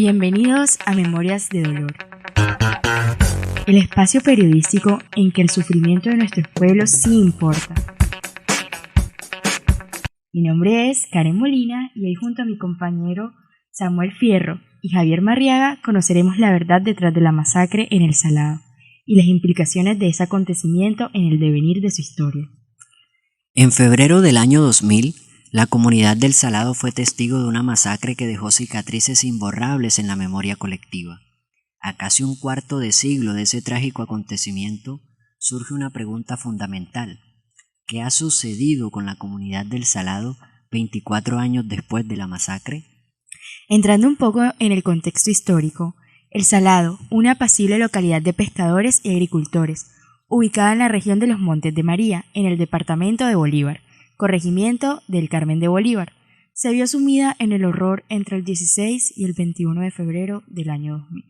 Bienvenidos a Memorias de Dolor, el espacio periodístico en que el sufrimiento de nuestros pueblos sí importa. Mi nombre es Karen Molina y hoy junto a mi compañero Samuel Fierro y Javier Marriaga conoceremos la verdad detrás de la masacre en El Salado y las implicaciones de ese acontecimiento en el devenir de su historia. En febrero del año 2000, la comunidad del Salado fue testigo de una masacre que dejó cicatrices imborrables en la memoria colectiva. A casi un cuarto de siglo de ese trágico acontecimiento, surge una pregunta fundamental. ¿Qué ha sucedido con la comunidad del Salado 24 años después de la masacre? Entrando un poco en el contexto histórico, El Salado, una apacible localidad de pescadores y agricultores, ubicada en la región de los Montes de María, en el departamento de Bolívar, corregimiento del Carmen de Bolívar, se vio sumida en el horror entre el 16 y el 21 de febrero del año 2000.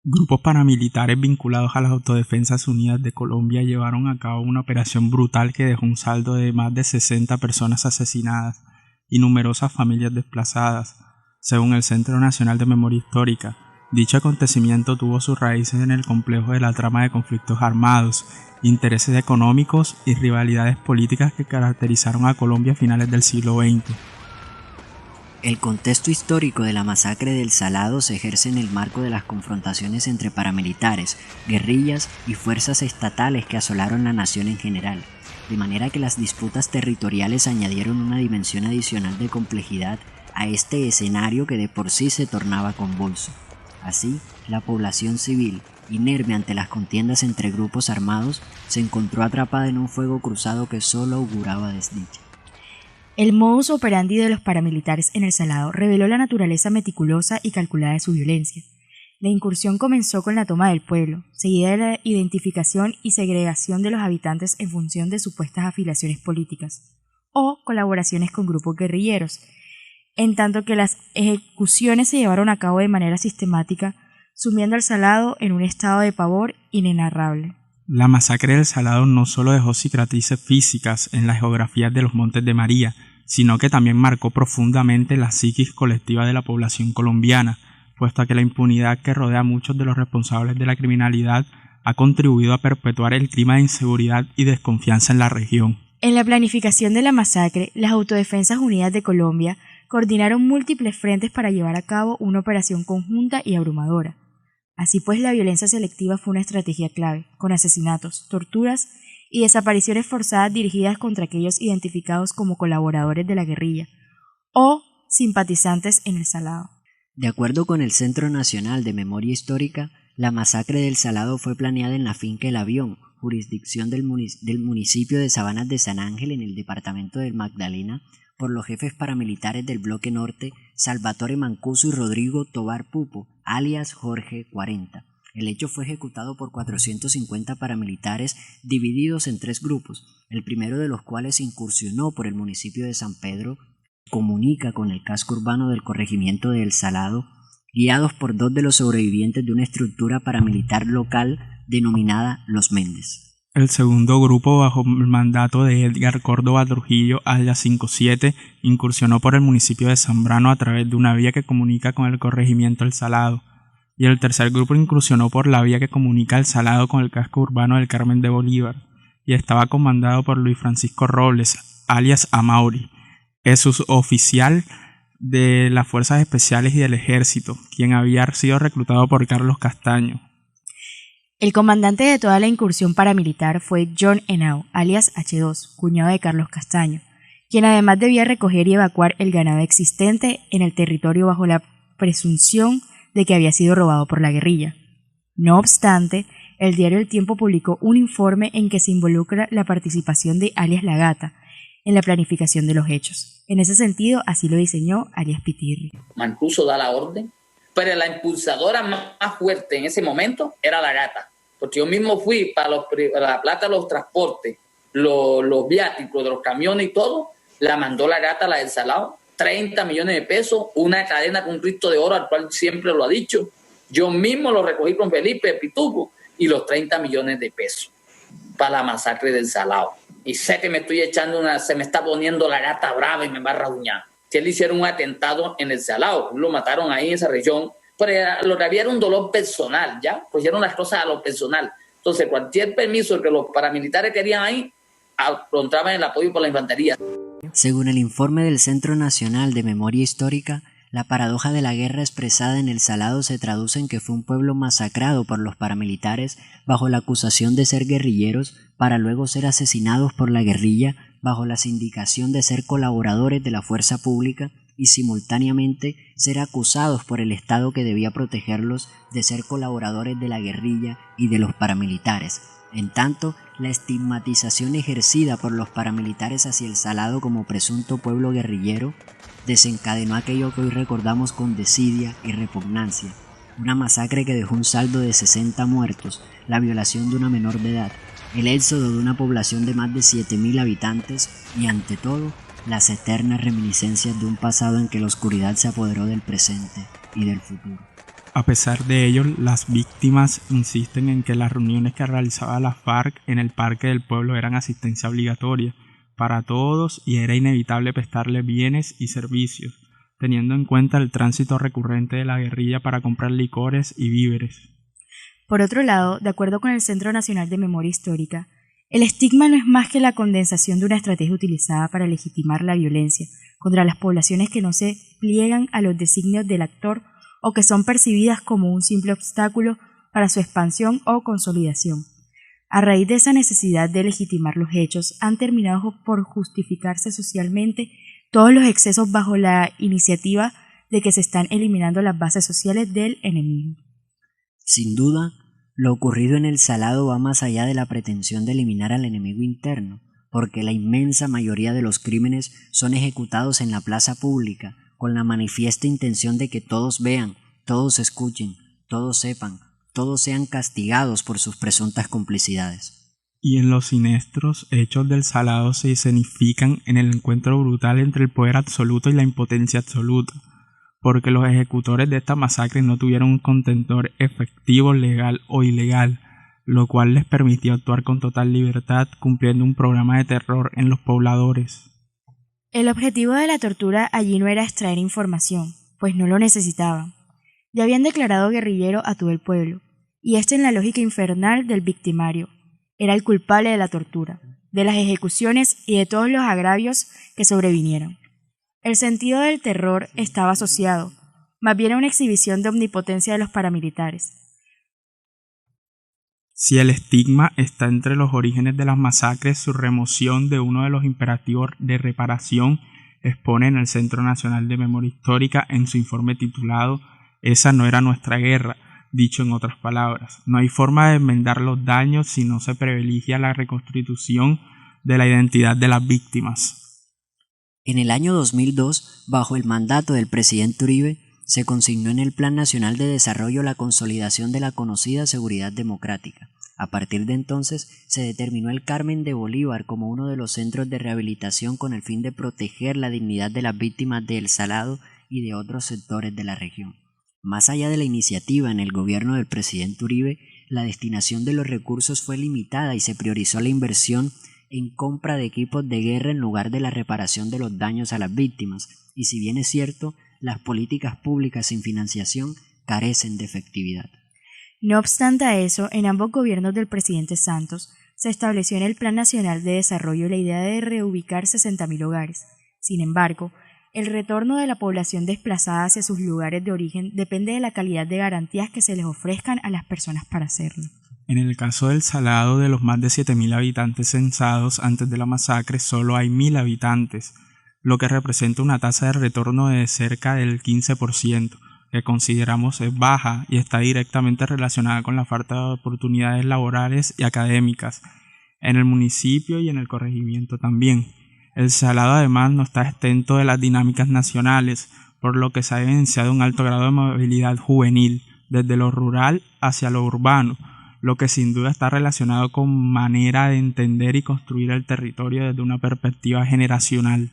Grupos paramilitares vinculados a las Autodefensas Unidas de Colombia llevaron a cabo una operación brutal que dejó un saldo de más de 60 personas asesinadas y numerosas familias desplazadas, según el Centro Nacional de Memoria Histórica. Dicho acontecimiento tuvo sus raíces en el complejo de la trama de conflictos armados, intereses económicos y rivalidades políticas que caracterizaron a Colombia a finales del siglo XX. El contexto histórico de la masacre del Salado se ejerce en el marco de las confrontaciones entre paramilitares, guerrillas y fuerzas estatales que asolaron la nación en general, de manera que las disputas territoriales añadieron una dimensión adicional de complejidad a este escenario que de por sí se tornaba convulso. Así, la población civil, inerme ante las contiendas entre grupos armados, se encontró atrapada en un fuego cruzado que solo auguraba desdicha. El modus operandi de los paramilitares en El Salado reveló la naturaleza meticulosa y calculada de su violencia. La incursión comenzó con la toma del pueblo, seguida de la identificación y segregación de los habitantes en función de supuestas afiliaciones políticas o colaboraciones con grupos guerrilleros, en tanto que las ejecuciones se llevaron a cabo de manera sistemática, sumiendo al Salado en un estado de pavor inenarrable. La masacre del Salado no solo dejó cicatrices físicas en las geografías de los Montes de María, sino que también marcó profundamente la psiquis colectiva de la población colombiana, puesto que la impunidad que rodea a muchos de los responsables de la criminalidad ha contribuido a perpetuar el clima de inseguridad y desconfianza en la región. En la planificación de la masacre, las Autodefensas Unidas de Colombia coordinaron múltiples frentes para llevar a cabo una operación conjunta y abrumadora. Así pues, la violencia selectiva fue una estrategia clave, con asesinatos, torturas y desapariciones forzadas dirigidas contra aquellos identificados como colaboradores de la guerrilla o simpatizantes en El Salado. De acuerdo con el Centro Nacional de Memoria Histórica, la masacre del Salado fue planeada en la finca El Avión, jurisdicción del municipio de Sabanas de San Ángel en el departamento del Magdalena, por los jefes paramilitares del Bloque Norte, Salvatore Mancuso y Rodrigo Tobar Pupo, alias Jorge 40. El hecho fue ejecutado por 450 paramilitares divididos en 3 grupos, el primero de los cuales incursionó por el municipio de San Pedro, comunica con el casco urbano del corregimiento de El Salado, guiados por 2 de los sobrevivientes de una estructura paramilitar local denominada Los Méndez. El segundo grupo, bajo el mandato de Edgar Córdoba Trujillo, alias 57, incursionó por el municipio de Zambrano a través de una vía que comunica con el corregimiento El Salado, y el tercer grupo incursionó por la vía que comunica El Salado con el casco urbano del Carmen de Bolívar, y estaba comandado por Luis Francisco Robles, alias Amauri, es suboficial de las Fuerzas Especiales y del Ejército, quien había sido reclutado por Carlos Castaño. El comandante de toda la incursión paramilitar fue John Henao, alias H2, cuñado de Carlos Castaño, quien además debía recoger y evacuar el ganado existente en el territorio bajo la presunción de que había sido robado por la guerrilla. No obstante, el diario El Tiempo publicó un informe en que se involucra la participación de alias La Gata en la planificación de los hechos. En ese sentido, así lo diseñó alias Pitirri. Mancuso da la orden, pero la impulsadora más fuerte en ese momento era La Gata, porque yo mismo fui para la plata de los transportes, los viáticos de los camiones y todo, la mandó La Gata, la del Salado, 30 millones de pesos, una cadena con un Cristo de oro, al cual siempre lo ha dicho. Yo mismo lo recogí con Felipe Pituco y los 30 millones de pesos para la masacre del Salado. Y sé que me estoy echando se me está poniendo La Gata brava y me va a rasguñar. Que le hicieron un atentado en el Salado, lo mataron ahí en esa región pero lo que había era un dolor personal, ¿ya? Cogieron las cosas a lo personal. Entonces, cualquier permiso que los paramilitares querían ahí, encontraban el apoyo por la infantería. Según el informe del Centro Nacional de Memoria Histórica, la paradoja de la guerra expresada en el Salado se traduce en que fue un pueblo masacrado por los paramilitares bajo la acusación de ser guerrilleros para luego ser asesinados por la guerrilla bajo la sindicación de ser colaboradores de la fuerza pública y simultáneamente ser acusados por el Estado que debía protegerlos de ser colaboradores de la guerrilla y de los paramilitares. En tanto, la estigmatización ejercida por los paramilitares hacia el Salado como presunto pueblo guerrillero desencadenó aquello que hoy recordamos con desidia y repugnancia, una masacre que dejó un saldo de 60 muertos, la violación de una menor de edad, el éxodo de una población de más de 7.000 habitantes y, ante todo, las eternas reminiscencias de un pasado en que la oscuridad se apoderó del presente y del futuro. A pesar de ello, las víctimas insisten en que las reuniones que realizaba la FARC en el Parque del Pueblo eran asistencia obligatoria para todos y era inevitable prestarle bienes y servicios, teniendo en cuenta el tránsito recurrente de la guerrilla para comprar licores y víveres. Por otro lado, de acuerdo con el Centro Nacional de Memoria Histórica, el estigma no es más que la condensación de una estrategia utilizada para legitimar la violencia contra las poblaciones que no se pliegan a los designios del actor o que son percibidas como un simple obstáculo para su expansión o consolidación. A raíz de esa necesidad de legitimar los hechos, han terminado por justificarse socialmente todos los excesos bajo la iniciativa de que se están eliminando las bases sociales del enemigo. Sin duda, lo ocurrido en el Salado va más allá de la pretensión de eliminar al enemigo interno, porque la inmensa mayoría de los crímenes son ejecutados en la plaza pública, con la manifiesta intención de que todos vean, todos escuchen, todos sepan, todos sean castigados por sus presuntas complicidades. Y en los siniestros hechos del Salado se escenifican en el encuentro brutal entre el poder absoluto y la impotencia absoluta, porque los ejecutores de esta masacre no tuvieron un contentor efectivo, legal o ilegal, lo cual les permitió actuar con total libertad cumpliendo un programa de terror en los pobladores. El objetivo de la tortura allí no era extraer información, pues no lo necesitaban. Ya habían declarado guerrillero a todo el pueblo, y en la lógica infernal del victimario. Era el culpable de la tortura, de las ejecuciones y de todos los agravios que sobrevinieron. El sentido del terror estaba asociado, más bien a una exhibición de omnipotencia de los paramilitares. Si el estigma está entre los orígenes de las masacres, su remoción de uno de los imperativos de reparación expone en el Centro Nacional de Memoria Histórica en su informe titulado «Esa no era nuestra guerra», dicho en otras palabras, no hay forma de enmendar los daños si no se privilegia la reconstitución de la identidad de las víctimas. En el año 2002, bajo el mandato del presidente Uribe, se consignó en el Plan Nacional de Desarrollo la consolidación de la conocida seguridad democrática. A partir de entonces, se determinó el Carmen de Bolívar como uno de los centros de rehabilitación con el fin de proteger la dignidad de las víctimas de El Salado y de otros sectores de la región. Más allá de la iniciativa en el gobierno del presidente Uribe, la destinación de los recursos fue limitada y se priorizó la inversión en compra de equipos de guerra en lugar de la reparación de los daños a las víctimas, y si bien es cierto, las políticas públicas sin financiación carecen de efectividad. No obstante a eso, en ambos gobiernos del presidente Santos se estableció en el Plan Nacional de Desarrollo la idea de reubicar 60.000 hogares. Sin embargo, el retorno de la población desplazada hacia sus lugares de origen depende de la calidad de garantías que se les ofrezcan a las personas para hacerlo. En el caso del Salado, de los más de 7.000 habitantes censados antes de la masacre, solo hay 1.000 habitantes, lo que representa una tasa de retorno de cerca del 15%, que consideramos es baja y está directamente relacionada con la falta de oportunidades laborales y académicas en el municipio y en el corregimiento también. El Salado además no está exento de las dinámicas nacionales, por lo que se ha evidenciado un alto grado de movilidad juvenil, desde lo rural hacia lo urbano, lo que sin duda está relacionado con manera de entender y construir el territorio desde una perspectiva generacional.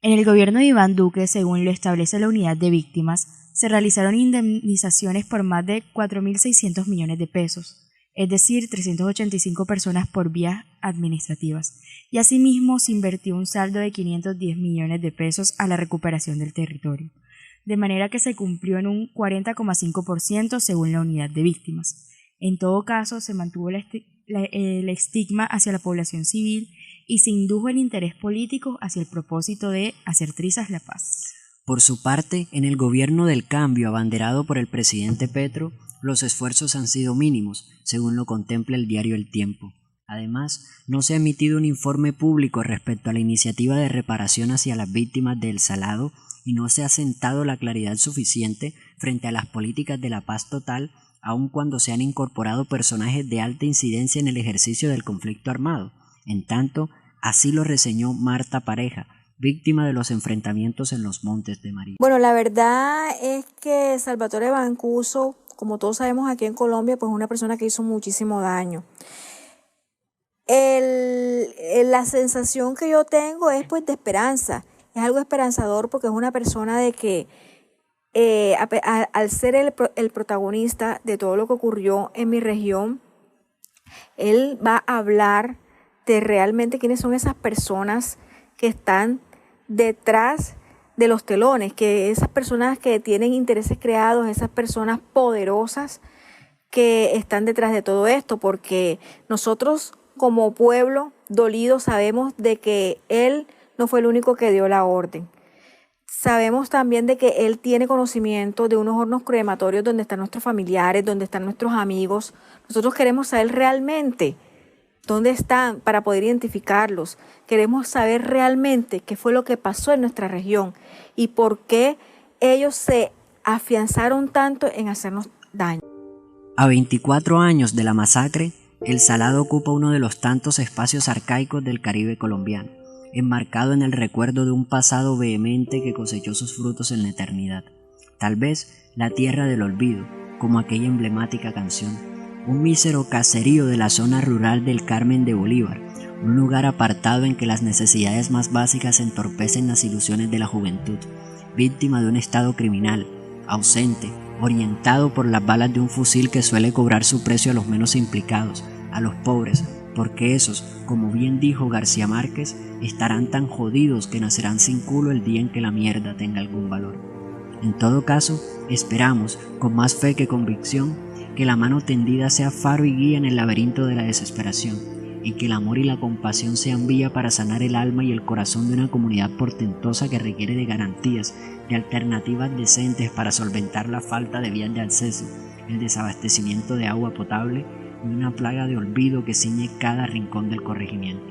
En el gobierno de Iván Duque, según lo establece la unidad de víctimas, se realizaron indemnizaciones por más de 4.600 millones de pesos, es decir, 385 personas por vías administrativas, y asimismo se invirtió un saldo de 510 millones de pesos a la recuperación del territorio. de manera que se cumplió en un 40,5% según la unidad de víctimas. En todo caso, se mantuvo el estigma hacia la población civil y se indujo el interés político hacia el propósito de hacer trizas la paz. Por su parte, en el gobierno del cambio abanderado por el presidente Petro, los esfuerzos han sido mínimos, según lo contempla el diario El Tiempo. Además, no se ha emitido un informe público respecto a la iniciativa de reparación hacia las víctimas de El Salado y no se ha sentado la claridad suficiente frente a las políticas de la paz total, aun cuando se han incorporado personajes de alta incidencia en el ejercicio del conflicto armado. En tanto, así lo reseñó Marta Pareja, víctima de los enfrentamientos en los Montes de María. Bueno, la verdad es que Salvatore Mancuso, como todos sabemos aquí en Colombia, pues es una persona que hizo muchísimo daño. La sensación que yo tengo es pues de esperanza, es algo esperanzador porque es una persona de que al ser el protagonista de todo lo que ocurrió en mi región, él va a hablar de realmente quiénes son esas personas que están detrás de los telones, que esas personas que tienen intereses creados, esas personas poderosas que están detrás de todo esto, porque nosotros como pueblo dolido sabemos de que él no fue el único que dio la orden. Sabemos también de que él tiene conocimiento de unos hornos crematorios donde están nuestros familiares, donde están nuestros amigos. Nosotros queremos saber realmente dónde están para poder identificarlos. Queremos saber realmente qué fue lo que pasó en nuestra región y por qué ellos se afianzaron tanto en hacernos daño. A 24 años de la masacre, El Salado ocupa uno de los tantos espacios arcaicos del Caribe colombiano, enmarcado en el recuerdo de un pasado vehemente que cosechó sus frutos en la eternidad. Tal vez la tierra del olvido, como aquella emblemática canción, un mísero caserío de la zona rural del Carmen de Bolívar, un lugar apartado en que las necesidades más básicas entorpecen las ilusiones de la juventud, víctima de un estado criminal, ausente, orientado por las balas de un fusil que suele cobrar su precio a los menos implicados, a los pobres, porque esos, como bien dijo García Márquez, estarán tan jodidos que nacerán sin culo el día en que la mierda tenga algún valor. En todo caso, esperamos, con más fe que convicción, que la mano tendida sea faro y guía en el laberinto de la desesperación, y que el amor y la compasión sean vía para sanar el alma y el corazón de una comunidad portentosa que requiere de garantías, de alternativas decentes para solventar la falta de vías de acceso, el desabastecimiento de agua potable y una plaga de olvido que ciñe cada rincón del corregimiento.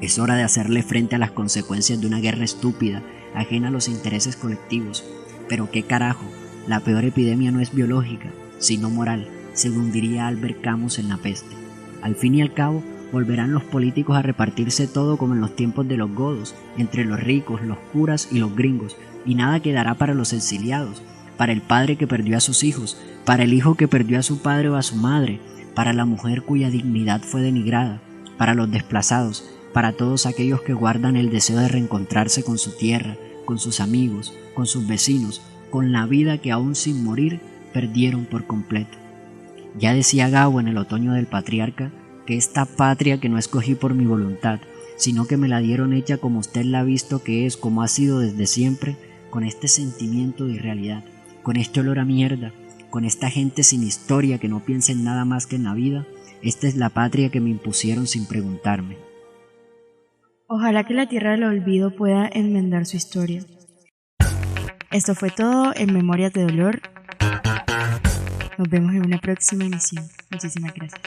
Es hora de hacerle frente a las consecuencias de una guerra estúpida, ajena a los intereses colectivos. Pero qué carajo, la peor epidemia no es biológica, sino moral, según diría Albert Camus en La Peste. Al fin y al cabo, volverán los políticos a repartirse todo como en los tiempos de los godos, entre los ricos, los curas y los gringos, y nada quedará para los exiliados, para el padre que perdió a sus hijos, para el hijo que perdió a su padre o a su madre, para la mujer cuya dignidad fue denigrada, para los desplazados, para todos aquellos que guardan el deseo de reencontrarse con su tierra, con sus amigos, con sus vecinos, con la vida que aún sin morir perdieron por completo. Ya decía Gabo en El otoño del patriarca que esta patria que no escogí por mi voluntad, sino que me la dieron hecha como usted la ha visto que es, como ha sido desde siempre, con este sentimiento de irrealidad, con este olor a mierda, con esta gente sin historia que no piensa en nada más que en la vida. Esta es la patria que me impusieron sin preguntarme. Ojalá que la tierra del olvido pueda enmendar su historia. Esto fue todo en Memorias de Dolor. Nos vemos en una próxima emisión. Muchísimas gracias.